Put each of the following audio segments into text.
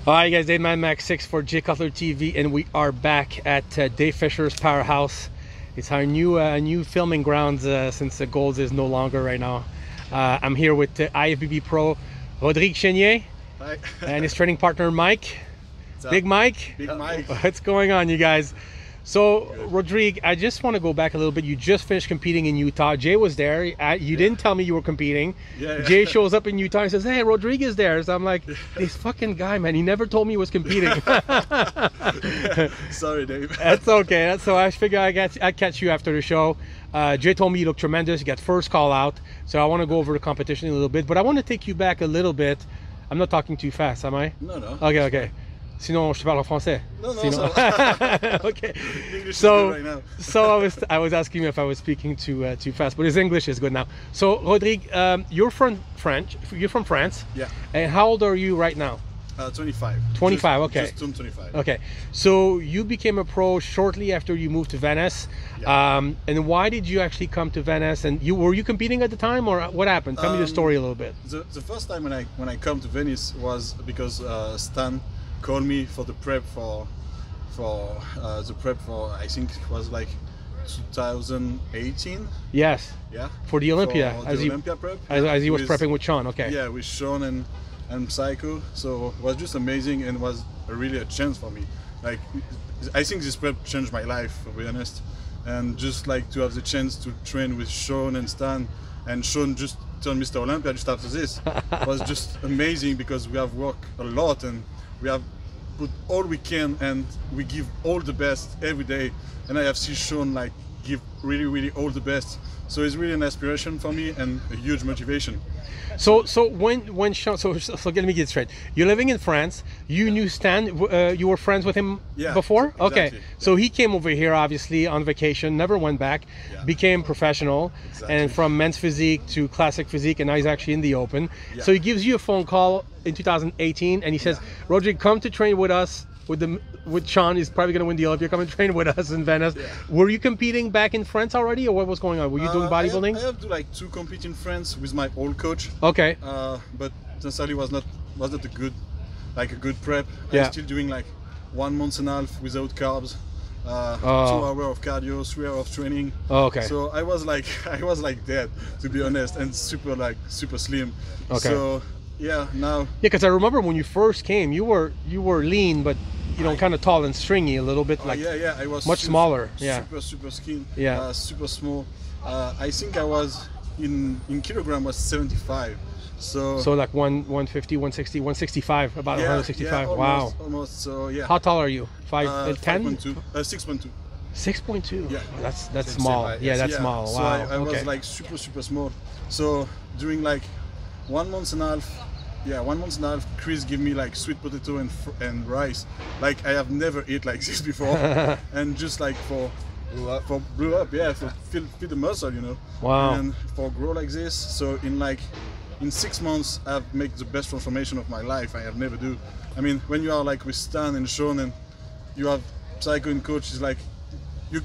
Hi guys, Dave Man Max 6 for J Cutler TV, and we are back at Dave Fisher's Powerhouse. It's our new filming grounds since the Golds is no longer right now. I'm here with IFBB Pro Rodrigue Chesnier. Hi. And his training partner Mike. Big Mike. Big Mike. What's going on, you guys? So, Rodrigue, I just want to go back a little bit. You just finished competing in Utah. Jay was there. You didn't tell me you were competing. Jay shows up in Utah and says, "Hey, Rodrigue is there." So I'm like, this fucking guy, man. He never told me he was competing. Sorry, Dave. That's okay. So I figure I'd catch you after the show. Jay told me you look tremendous. You got first call out. So I want to go over the competition a little bit. But I want to take you back a little bit. I'm not talking too fast, am I? No, no. Okay. Sinon, je parle français. No, Sinon... Okay. English So, is good right now. so I was asking you if I was speaking too fast, but his English is good now. So, Rodrigue, you're from France. Yeah. And how old are you right now? 25. 25. Okay. Just turned 25. Okay. So you became a pro shortly after you moved to Venice. Yeah. And why did you actually come to Venice? And were you competing at the time, or what happened? Tell me the story a little bit. The first time when I come to Venice was because Stan called me for the prep for I think it was like 2018. Yes. Yeah. For the Olympia, For the Olympia prep. as he was prepping with Sean. Okay. Yeah, with Sean and Psycho. So it was just amazing and was really a chance for me. Like, I think this prep changed my life, to be honest. And just like to have the chance to train with Sean and Stan, and Sean just turned Mr. Olympia just after this was just amazing, because we have worked a lot and we have put all we can and we give all the best every day, and I have seen Sean like give really all the best. So it's really an inspiration for me and a huge motivation. So when Sean, so let me get straight. You're living in France. You knew Stan. You were friends with him before. Exactly. Okay. Yeah. So he came over here, obviously on vacation, never went back. Yeah. Became professional, and from men's physique to classic physique, and now he's actually in the open. Yeah. So he gives you a phone call in 2018, and he says, "Rodrigue, come to train with us. With Sean, he's probably going to win the Olympia. Come and train with us in Venice." Yeah. Were you competing back in France already, or what was going on? Were you doing bodybuilding? I have to like 2 compete in France with my old coach. Okay. But necessarily was not a good prep. Yeah. I'm still doing like 1 month and a half without carbs. 2 hours of cardio, 3 hours of training. Okay. So I was like dead, to be honest, and super slim. Okay. So yeah, now. Yeah, because I remember when you first came, you were lean, but kind of tall and stringy a little bit. Like yeah, I was much smaller. Yeah. Super skinny. Yeah. Super small. I think I was in kilogram was 75. So like 150, 160, 165, about 165. Yeah, Wow. So yeah. How tall are you? 5'10"? 6.2. 6.2. Yeah. That's small. Yeah, that's small. So Wow. I was like super small. So during like 1 month and a half. Yeah, 1 month and a half, Chris gave me like sweet potato and rice. Like I have never eaten like this before, and just like for blew up, yeah, for feel the muscle, Wow. And for grow like this. So in 6 months, I've made the best transformation of my life I have never do. I mean, when you are like with Stan and Sean and you have Psycho and coach, is like you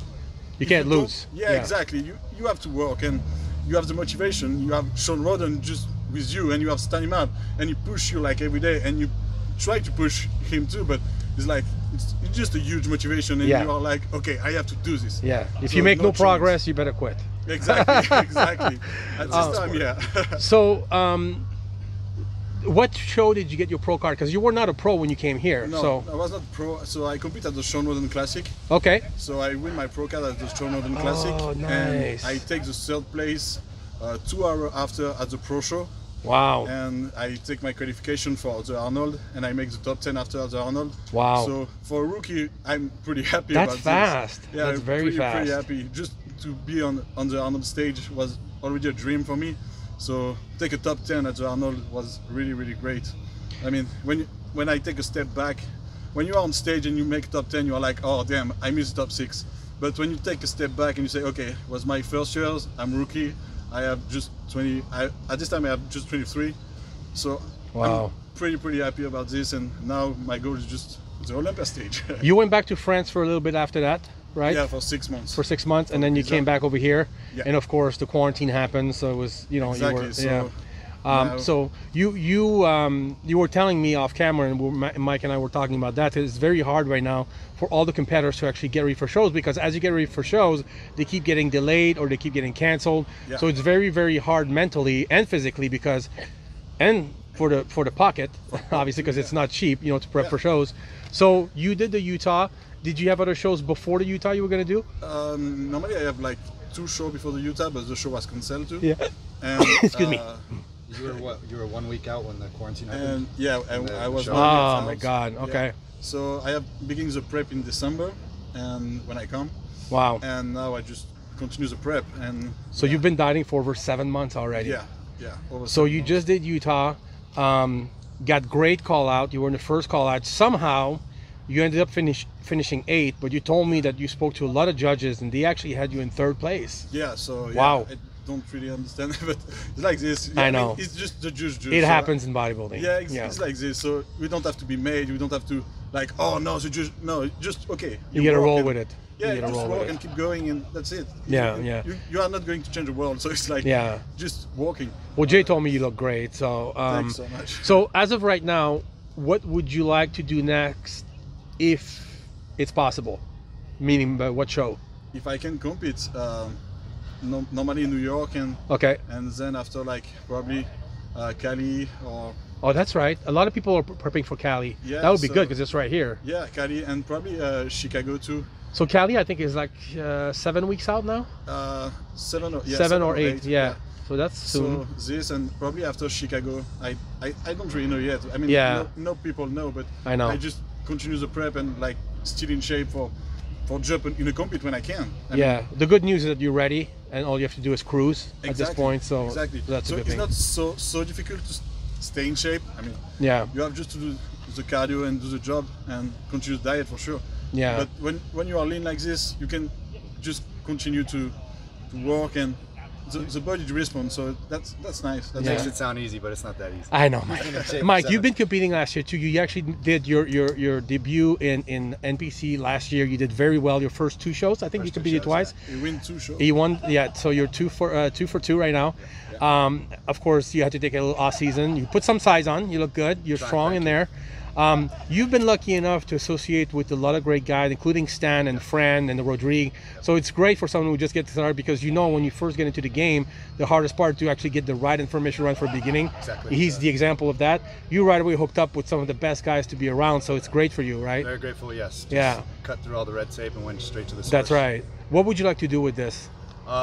can't lose. Yeah, exactly. You have to work, and you have the motivation. You have Sean Roden just with you, and you have Stan out, and he push you like every day, and you try to push him too, but it's like it's just a huge motivation, and you are like, okay, I have to do this. Yeah. If you make no progress, you better quit. Exactly. At this time, yeah. So, what show did you get your pro card? Because you were not a pro when you came here. No, so I was not pro. So I compete at the Sean Roden Classic. Okay. So I win my pro card at the Sean Roden Classic. Oh, nice. And I take the 3rd place 2 hours after at the pro show. Wow. And I take my qualification for the Arnold, and I make the top 10 after the Arnold. Wow. So for a rookie, I'm pretty happy about this. That's fast. Yeah, that's very fast. Pretty happy. Just to be on the Arnold stage was already a dream for me. So take a top 10 at the Arnold was really great. I mean, when I take a step back, when you are on stage and you make top 10, you are like, oh damn, I missed top 6. But when you take a step back and you say, okay, it was my first years, I'm rookie. I have just 20. At this time I have just 23, so wow. I'm pretty happy about this. And now my goal is just the Olympia stage. You went back to France for a little bit after that, right? Yeah, for 6 months. For 6 months, and then you came back over here, yeah. and of course the quarantine happened, so it was exactly. So you were telling me off camera, and Mike and I were talking about that. It's very hard right now for all the competitors to actually get ready for shows, because as you get ready for shows, they keep getting delayed or they keep getting canceled. Yeah. So it's very, very hard mentally and physically, because, and for the pocket, obviously, because it's not cheap, you know, to prep for shows. So you did the Utah. Did you have other shows before the Utah you were going to do? Normally I have like 2 shows before the Utah, but the show was cancelled too. Yeah. And, excuse me. You were what? You were 1 week out when the quarantine happened. And yeah, I was. Oh my God. Okay. Yeah. So I have beginning the prep in December, and when I come. Wow. And now I just continue the prep, and. So you've been dieting for over 7 months already. Yeah. Yeah. So you just did Utah, got great call out. You were in the first call out. Somehow, you ended up finishing 8th, but you told me that you spoke to a lot of judges and they actually had you in 3rd place. Yeah. So wow. I don't really understand it, but it's like this. Yeah, I know. It's just the juice. It happens in bodybuilding. Yeah, it's like this. So we don't have to be made. We don't have to like, oh no, so just okay. You get to roll with it. Yeah, you just walk and keep going, and that's it. Yeah, you are not going to change the world, so it's like just walking. Well, Jay told me you look great, so thanks so much. So as of right now, what would you like to do next, if it's possible? Meaning, what show? If I can compete, normally in New York, and then after like probably Cali or. Oh, that's right. A lot of people are prepping for Cali. Yeah, that would be good because it's right here. Yeah, Cali and probably Chicago too. So Cali, I think, is like 7 weeks out now. 7 or 8. Yeah. So that's soon. So this, and probably after Chicago, I don't really know yet. I mean, no people know, but I know. I just continue the prep and like still in shape for jump in a compete when I can. I mean, the good news is that you're ready, and all you have to do is cruise at this point. So that's a good thing. It's not so difficult to stay in shape. I mean, you have just to do the cardio and do the job and continue the diet for sure. Yeah. But when you are lean like this, you can just continue to work, and the body responds. So that's nice. That makes it sound easy, but it's not that easy. I know, Mike. Mike, you've been competing last year too. You actually did your debut in NPC last year. You did very well. Your first 2 shows, I think you competed twice. Yeah. You win 2 shows. You won, yeah. So you're 2 for 2 right now. Yeah. Of course, you had to take a little off season. You put some size on. You look good. You're strong in there. You've been lucky enough to associate with a lot of great guys, including Stan and Fran and the Rodrigue. So it's great for someone who just gets started, because you know when you first get into the game, the hardest part to actually get the right information right from the beginning. Exactly. He's the example of that. You right away hooked up with some of the best guys to be around, so it's great for you, right? Very grateful, yes. Just cut through all the red tape and went straight to the source. That's right. What would you like to do with this?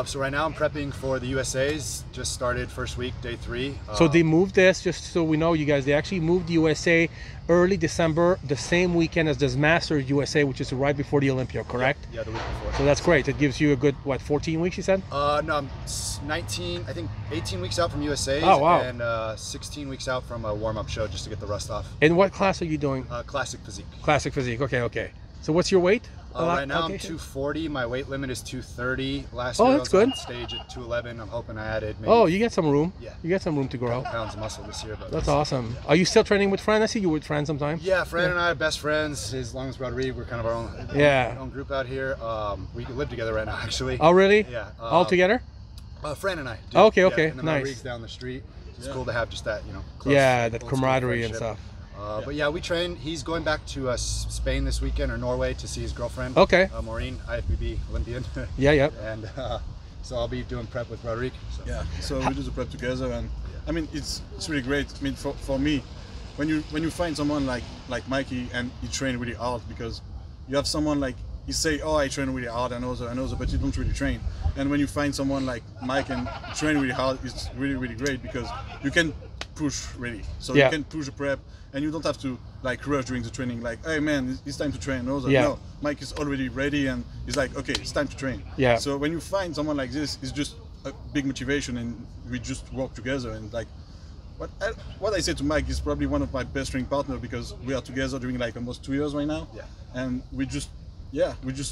So right now I'm prepping for the USA's. Just started first week, day 3. So they moved this, just so we know, you guys, they actually moved the USA early December, the same weekend as the Masters USA, which is right before the Olympia, correct? Yeah, the week before. So that's great. It gives you a good, what, 14 weeks, you said? No, I'm 19, I think 18 weeks out from USA's. Oh, wow. And 16 weeks out from a warm-up show just to get the rust off. And what class are you doing? Classic physique. Classic physique, okay. So what's your weight? Right now I'm 240. My weight limit is 230. Last year I was on stage at 211. I'm hoping I added maybe. You get some room. Yeah. You get some room to grow. Pounds of muscle this year. But that's awesome. Yeah. Are you still training with Fran? I see you with Fran sometime. Yeah, Fran and I are best friends. As long as Rodrigue, we're kind of our own group out here. We live together right now, actually. Oh, really? Yeah. All together? Fran and I. Do. Okay, yeah. And then nice. Rodrigue's down the street. It's cool to have just that, close, that camaraderie and stuff. But yeah, we train. He's going back to Spain this weekend, or Norway, to see his girlfriend. Okay. Maureen, IFBB Olympian. Yeah. And so I'll be doing prep with Rodrigue. So. Yeah. So we do the prep together, and I mean it's really great. I mean for me, when you find someone like Mikey and he train really hard, because you have someone like you say, oh, I train really hard, I know that, but you don't really train. And when you find someone like Mike and train really hard, it's really great, because you can push really. So you can push the prep, and you don't have to like rush during the training. Like, hey man, it's time to train. No, Mike is already ready, and he's like, okay, it's time to train. Yeah. So when you find someone like this, it's just a big motivation, and we just work together. And like, what I say to Mike is probably one of my best training partners, because we are together during like almost 2 years right now. Yeah. And we just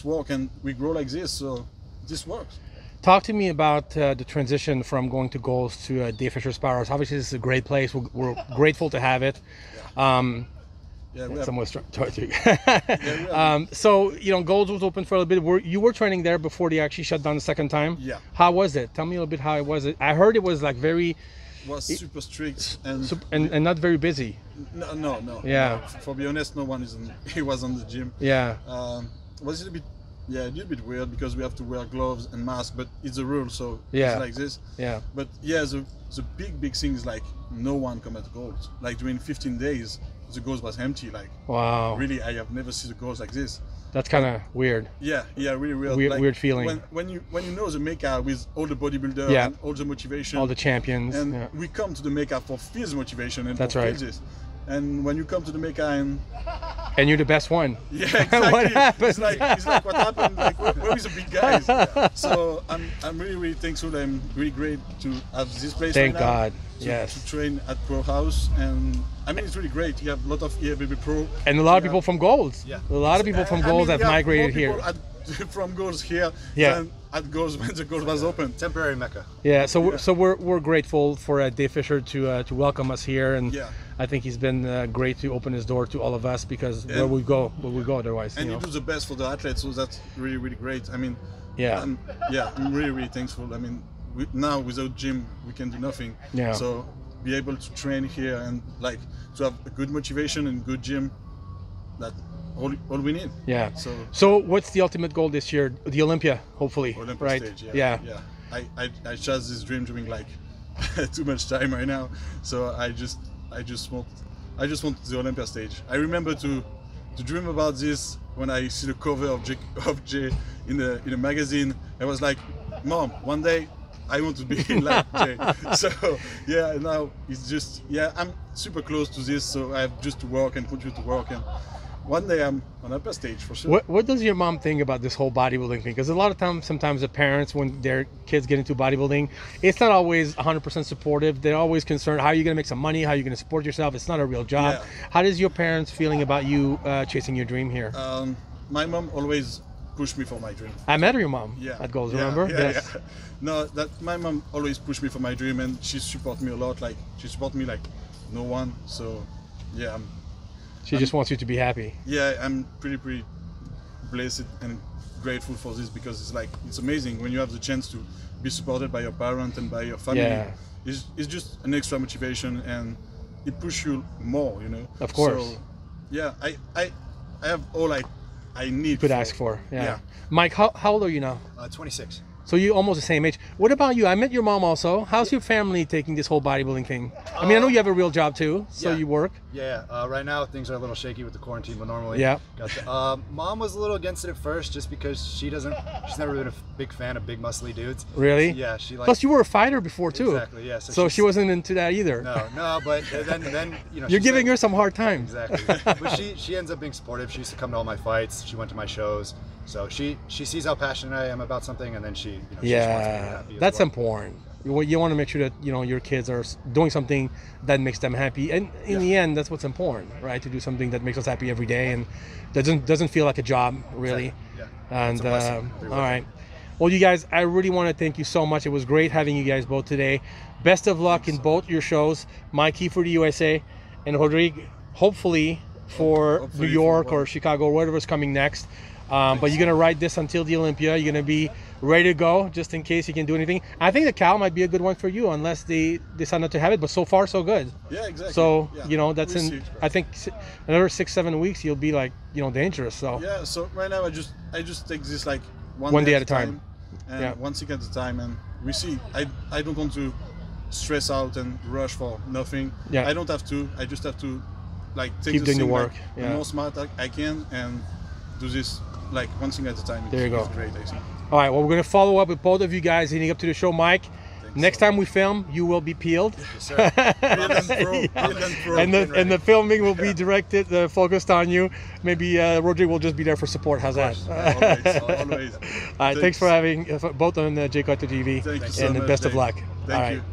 work and we grow like this. So this works. Talk to me about the transition from going to Goals to Dave Fisher's Powerhouse. Obviously, this is a great place. We're grateful to have it. Someone's so Goals was open for a little bit. You were training there before they actually shut down the second time. Yeah. How was it? Tell me a little bit how it was. I heard it was like very was super strict and not very busy. No. Yeah. For be honest, no one is he was on the gym. Yeah. Was it a bit? Yeah, a little bit weird because we have to wear gloves and mask, but it's a rule, so yeah. it's like this. Yeah. But yeah, the big thing is like no one come at goals. Like during 15 days, the goals was empty. Like wow. Really, I have never seen the goals like this. That's kind of weird. Yeah, really weird. Like, weird feeling. When you know the Mecca with all the bodybuilders yeah. and all the motivation, all the champions, and yeah. we come to the Mecca for fierce motivation and that's for right. this. And when you come to the Mecca and you're the best one. Yeah, exactly. What happened? It's like what happened? Like where is the big guys? So I'm really thankful. I'm really great to have this place. Thank right God. now Yes. To train at Powerhouse, and I mean it's really great. You have a lot of IFBB Pro and a lot of people from Golds. Yeah. A lot of people from Golds have migrated here. From Golds here. Yeah. Than at Golds when the Golds was open. Temporary Mecca. Yeah. So we're grateful for Dave Fisher to welcome us here, and yeah. I think he's been great to open his door to all of us because where we go otherwise. And you do the best for the athletes, so that's really great. I mean, yeah, I'm really thankful. I mean, now without gym we can do nothing. Yeah. So be able to train here and like to have a good motivation and good gym, that all we need. Yeah. So what's the ultimate goal this year? The Olympia, hopefully. Olympia right? Stage. Yeah. I chased this dream during like too much time right now. So I just want the Olympia stage. I remember to dream about this when I see the cover of Jay in a magazine. I was like, Mom, one day I want to be like Jay. So yeah, now it's just I'm super close to this. So I have just to work and continue to work, and one day I'm on upper stage for sure. What does your mom think about this whole bodybuilding thing? Because a lot of times, sometimes the parents, when their kids get into bodybuilding, it's not always 100% supportive. They're always concerned, how are you going to make some money? How are you going to support yourself? It's not a real job. Yeah. How does your parents feeling about you chasing your dream here? My mom always pushed me for my dream. I met your mom at Golds, remember? Yes. Yeah. No, that my mom always pushed me for my dream, and she support me a lot. Like she support me like no one. So yeah, she just wants you to be happy. Yeah, I'm pretty blessed and grateful for this, because it's amazing when you have the chance to be supported by your parent and by your family. Yeah. It's just an extra motivation, and it pushes you more, you know. Of course. So yeah, I have all I need. Could ask for. Yeah. Mike, how old are you now? 26. So you're almost the same age. What about you? I met your mom also. How's your family taking this whole bodybuilding thing? I mean, I know you have a real job too, so you work. Yeah, right now things are a little shaky with the quarantine, but normally. Yeah. Mom was a little against it at first, just because she's never been a big fan of big muscly dudes. Really? Yeah, she like. Plus, you were a fighter before too. Exactly. Yeah. So she wasn't into that either. No, but then you know. You're giving her some hard time. Exactly. But she ends up being supportive. She used to come to all my fights. She went to my shows. So she sees how passionate I am about something, and then she just wants me to be happy that's as well. important. You want to make sure that your kids are doing something that makes them happy, and in the end, that's what's important, right? To do something that makes us happy every day and doesn't feel like a job, really. Exactly. Yeah. And all right. Well, you guys, I really want to thank you so much. It was great having you guys both today. Best of luck in both your shows, Mikey for the USA, and Rodrigue, hopefully for New York or Chicago, or whatever's coming next. But you're going to ride this until the Olympia. You're going to be ready to go just in case you can do anything. I think the Cal might be a good one for you unless they decide not to have it. But so far, so good. Yeah, exactly. So, that's I think another 6-7 weeks, you'll be like, dangerous. So yeah, so right now I just take this like one day at a time. And one thing at a time, and we see. I don't want to stress out and rush for nothing. Yeah. I don't have to. I just have to like take keep doing the work. the more smart I can, and do this like one thing at a time. There you go. It's great, I think. All right, well, we're going to follow up with both of you guys leading up to the show. Mike, next time we film, you will be peeled. Yes, sir. And the filming will be directed, focused on you. Maybe Rodrigue will just be there for support. How's that? Always. All right, thanks for having both on JCutTV. Thank you so and much, best of Dave. luck. Thank you.